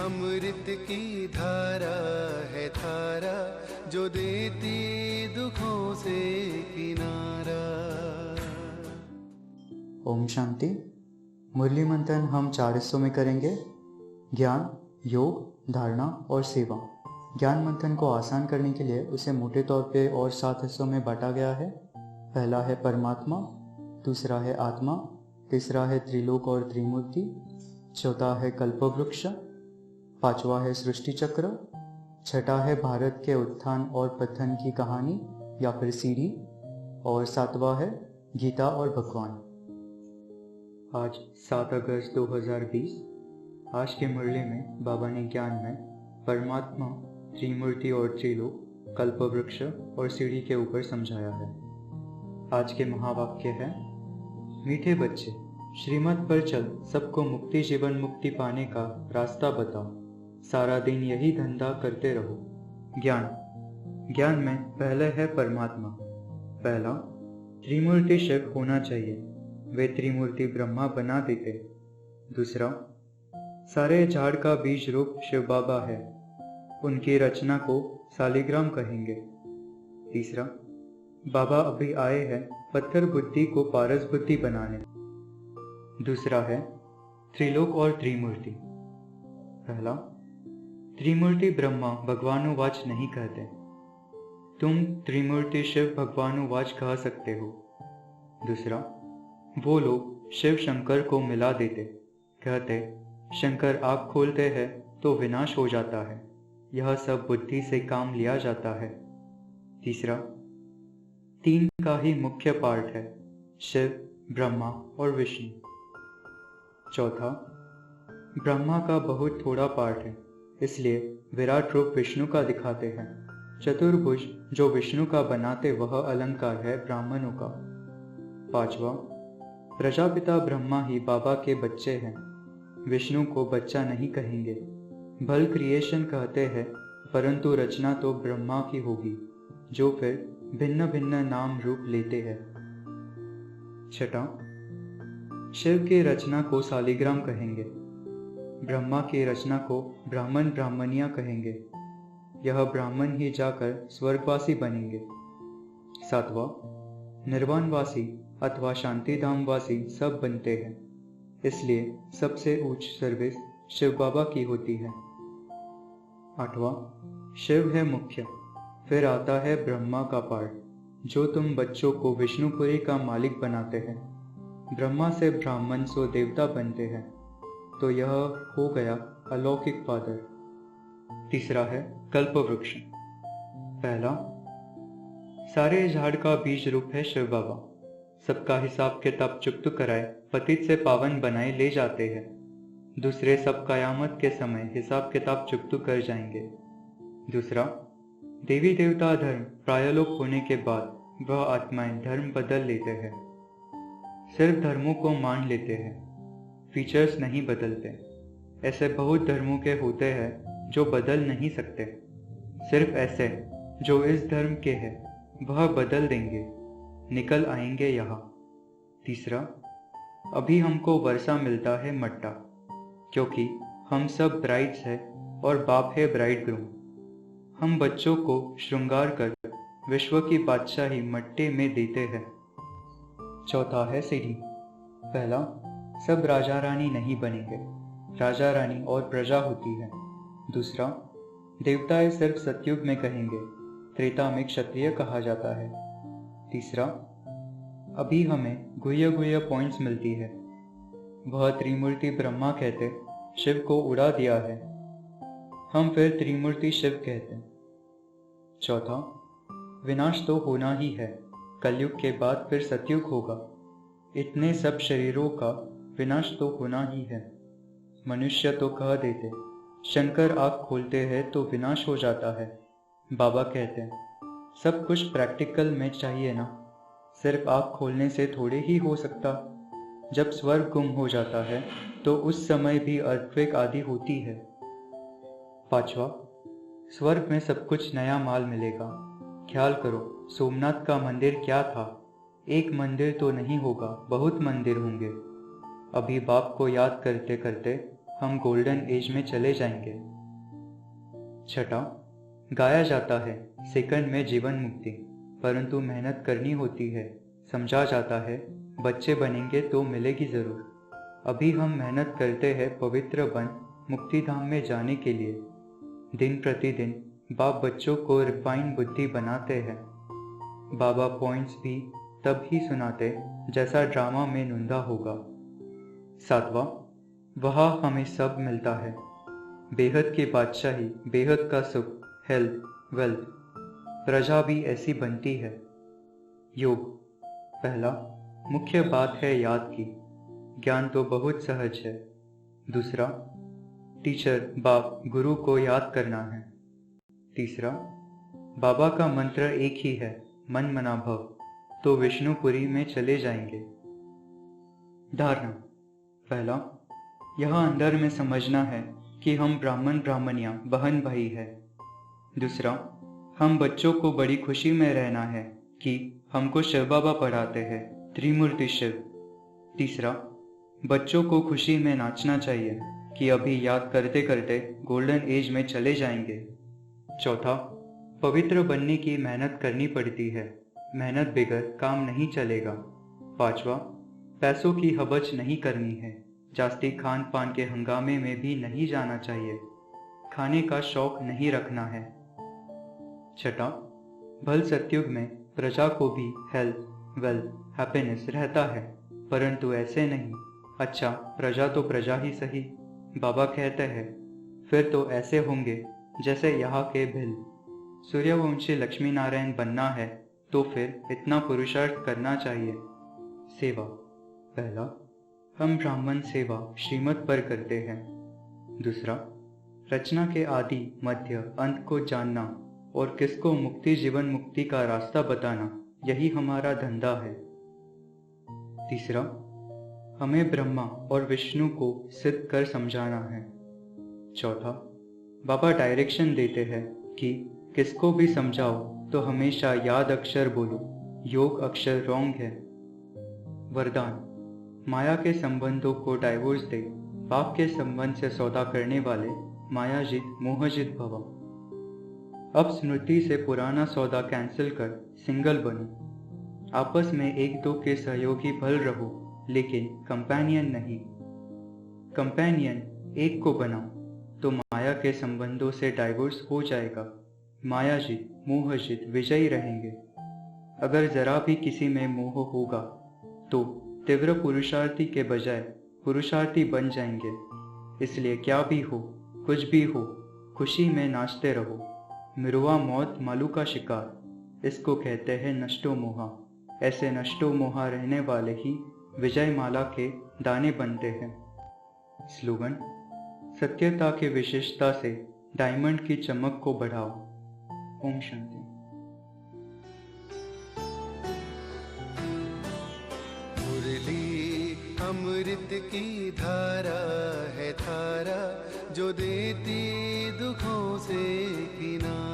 अमृत की धारा है धारा, जो देती दुखों से किनारा। ओम शांति। मुरली मंथन हम 4 हिस्सों में करेंगे। ज्ञान, योग, धारणा और सेवा। ज्ञान मंथन को आसान करने के लिए उसे मोटे तौर पे और 7 हिस्सों में बांटा गया है। पहला है परमात्मा, दूसरा है आत्मा, तीसरा है त्रिलोक और त्रिमूर्ति, चौथा है कल्पवृक्ष, पांचवा है सृष्टि चक्र, छठा है भारत के उत्थान और पतन की कहानी या फिर सीढ़ी, और सातवां है गीता और भगवान। आज 7 अगस्त 2020। आज के मुरली में बाबा ने ज्ञान में परमात्मा, त्रिमूर्ति और त्रिलोक, कल्पवृक्ष और सीढ़ी के ऊपर समझाया है। आज के महावाक्य है, मीठे बच्चे, श्रीमत पर चल, सबको मुक्ति जीवन मुक्ति पाने का रास्ता बताओ, सारा दिन यही धंधा करते रहो। ज्ञान में पहले है परमात्मा। पहला, त्रिमूर्ति शिव होना चाहिए, वे त्रिमूर्ति ब्रह्मा बना देते। दूसरा, सारे झाड़ का बीज रूप शिव बाबा है, उनकी रचना को सालिग्राम कहेंगे। तीसरा, बाबा अभी आए हैं पत्थर बुद्धि को पारस बुद्धि बनाने। दूसरा है त्रिलोक और त्रिमूर्ति। पहला, त्रिमूर्ति ब्रह्मा भगवानुवाच नहीं कहते, तुम त्रिमूर्ति शिव भगवानुवाच कह सकते हो। दूसरा, वो लोग शिव शंकर को मिला देते, कहते शंकर आँख खोलते हैं तो विनाश हो जाता है, यह सब बुद्धि से काम लिया जाता है। तीसरा, 3 का ही मुख्य पार्ट है, शिव, ब्रह्मा और विष्णु। चौथा, ब्रह्मा का बहुत थोड़ा पार्ट है, इसलिए विराट रूप विष्णु का दिखाते हैं। चतुर्भुज जो विष्णु का बनाते वह अलंकार है ब्राह्मणों का। पांचवा, प्रजापिता ब्रह्मा ही बाबा के बच्चे हैं, विष्णु को बच्चा नहीं कहेंगे। भल क्रिएशन कहते हैं, परंतु रचना तो ब्रह्मा की होगी, जो फिर भिन्न भिन्न नाम रूप लेते हैं। छठा, शिव की रचना को सालिग्राम कहेंगे, ब्रह्मा की रचना को ब्राह्मण ब्राह्मणिया कहेंगे, यह ब्राह्मण ही जाकर स्वर्गवासी बनेंगे। सातवां, निर्वाणवासी अथवा शांतिधामवासी सब बनते हैं, इसलिए सबसे उच्च सर्विस शिव बाबा की होती है। आठवां, शिव है मुख्य, फिर आता है ब्रह्मा का पार्ट, जो तुम बच्चों को विष्णुपुरी का मालिक बनाते हैं। ब्रह्मा से ब्राह्मण सो देवता बनते हैं, तो यह हो गया अलौकिक फादर। तीसरा है कल्पवृक्ष। पहला, सारे झाड़ का बीज रूप है शिव बाबा, सबका हिसाब किताब चुकतु कराए पतित से पावन बनाए ले जाते हैं। दूसरे सब कयामत के समय हिसाब किताब चुकतु कर जाएंगे। दूसरा, देवी देवता धर्म प्रायलोक होने के बाद वह आत्माएं धर्म बदल लेते हैं, सिर्फ धर्मों को मान लेते हैं, फीचर्स नहीं बदलते। ऐसे बहुत धर्मों के होते हैं जो बदल नहीं सकते, सिर्फ ऐसे जो इस धर्म के हैं वह बदल देंगे, निकल आएंगे यहाँ। तीसरा, अभी हमको वर्षा मिलता है मट्टा, क्योंकि हम सब ब्राइड्स हैं और बाप है ब्राइड ग्रूम। हम बच्चों को श्रृंगार कर विश्व की बादशाही मट्टे में देते हैं। चौथा है सीढ़ी। पहला, सब राजा रानी नहीं बनेंगे, राजा रानी और प्रजा होती है। दूसरा, देवताएं सिर्फ सतयुग में कहेंगे, त्रेता में क्षत्रिय कहा जाता है। तीसरा, अभी हमें गुह्य गुह्य पॉइंट्स मिलती है, वह त्रिमूर्ति ब्रह्मा कहते शिव को उड़ा दिया है, हम फिर त्रिमूर्ति शिव कहते। चौथा, विनाश तो होना ही है, कलयुग के बाद फिर सतयुग होगा, इतने सब शरीरों का विनाश तो होना ही है। मनुष्य तो कह देते शंकर आँख खोलते हैं तो विनाश हो जाता है, बाबा कहते हैं सब कुछ प्रैक्टिकल में चाहिए ना, सिर्फ आँख खोलने से थोड़े ही हो सकता। जब स्वर्ग गुम हो जाता है तो उस समय भी अर्थक्वेक आदि होती है। पांचवा, स्वर्ग में सब कुछ नया माल मिलेगा। ख्याल करो, सोमनाथ का मंदिर क्या था, एक मंदिर तो नहीं होगा, बहुत मंदिर होंगे। अभी बाप को याद करते करते हम गोल्डन एज में चले जाएंगे। छठा, गाया जाता है सेकंड में जीवन मुक्ति, परंतु मेहनत करनी होती है। समझा जाता है बच्चे बनेंगे तो मिलेगी ज़रूर। अभी हम मेहनत करते हैं पवित्र बन मुक्ति धाम में जाने के लिए। दिन प्रतिदिन बाप बच्चों को रिफाइन बुद्धि बनाते हैं। बाबा पॉइंट्स भी तब ही सुनाते जैसा ड्रामा में नुंदा होगा। सातवां, वहाँ हमें सब मिलता है, बेहद की बादशाही, बेहद का सुख, हेल्थ, वेल्थ, प्रजा भी ऐसी बनती है। योग। पहला, मुख्य बात है याद की, ज्ञान तो बहुत सहज है। दूसरा, टीचर बाप गुरु को याद करना है। तीसरा, बाबा का मंत्र एक ही है, मन मना भव, तो विष्णुपुरी में चले जाएंगे। धारणा। पहला, यहाँ अंदर में समझना है कि हम ब्राह्मण ब्राह्मणियाँ बहन भाई है। दूसरा, हम बच्चों को बड़ी खुशी में रहना है कि हमको शिव बाबा पढ़ाते हैं, त्रिमूर्ति शिव। तीसरा, बच्चों को खुशी में नाचना चाहिए कि अभी याद करते करते गोल्डन एज में चले जाएंगे। चौथा, पवित्र बनने की मेहनत करनी पड़ती है, मेहनत बगैर काम नहीं चलेगा। पांचवा, पैसों की हबच नहीं करनी है, जास्ती खान पान के हंगामे में भी नहीं जाना चाहिए, खाने का शौक नहीं रखना है। छठा, भल सतयुग में प्रजा को भी हेल्थ, वेल्थ, हैप्पीनेस रहता है, परंतु ऐसे नहीं। अच्छा, प्रजा तो प्रजा ही सही, बाबा कहते हैं, फिर तो ऐसे होंगे जैसे यहाँ के भिल। सूर्यवंशी लक्ष्मी नारायण बनना है तो फिर इतना पुरुषार्थ करना चाहिए। सेवा। पहला, हम ब्राह्मण सेवा श्रीमत पर करते हैं। दूसरा, रचना के आदि मध्य अंत को जानना और किसको मुक्ति जीवन मुक्ति का रास्ता बताना, यही हमारा धंधा है। तीसरा, हमें ब्रह्मा और विष्णु को सिद्ध कर समझाना है। चौथा, बाबा डायरेक्शन देते हैं कि किसको भी समझाओ तो हमेशा याद अक्षर बोलो, योग अक्षर रॉन्ग है। वरदान। माया के संबंधों को डाइवोर्स दे, बाप के संबंध से सौदा करने वाले मायाजित मोहजित भव। अब स्मृति से पुराना सौदा कैंसिल कर सिंगल बनो। आपस में एक दो के सहयोगी भल रहो, लेकिन कंपेनियन नहीं। कंपेनियन एक को बनाओ तो माया के संबंधों से डाइवोर्स हो जाएगा। मायाजित मोहजित विजयी रहेंगे। अगर जरा भी किसी में मोह होगा तो तीव्र पुरुषार्थी के बजाय पुरुषार्थी बन जाएंगे। इसलिए क्या भी हो, कुछ भी हो, खुशी में नाचते रहो। मिरुआ मौत मालू का शिकार, इसको कहते हैं नष्टो मोहा। ऐसे नष्टो मोहा रहने वाले ही विजय माला के दाने बनते हैं। स्लोगन। सत्यता की विशेषता से डायमंड की चमक को बढ़ाओ। ओम शांति। मुरली अमृत की धारा है, धारा जो देती दुखों से किनारा।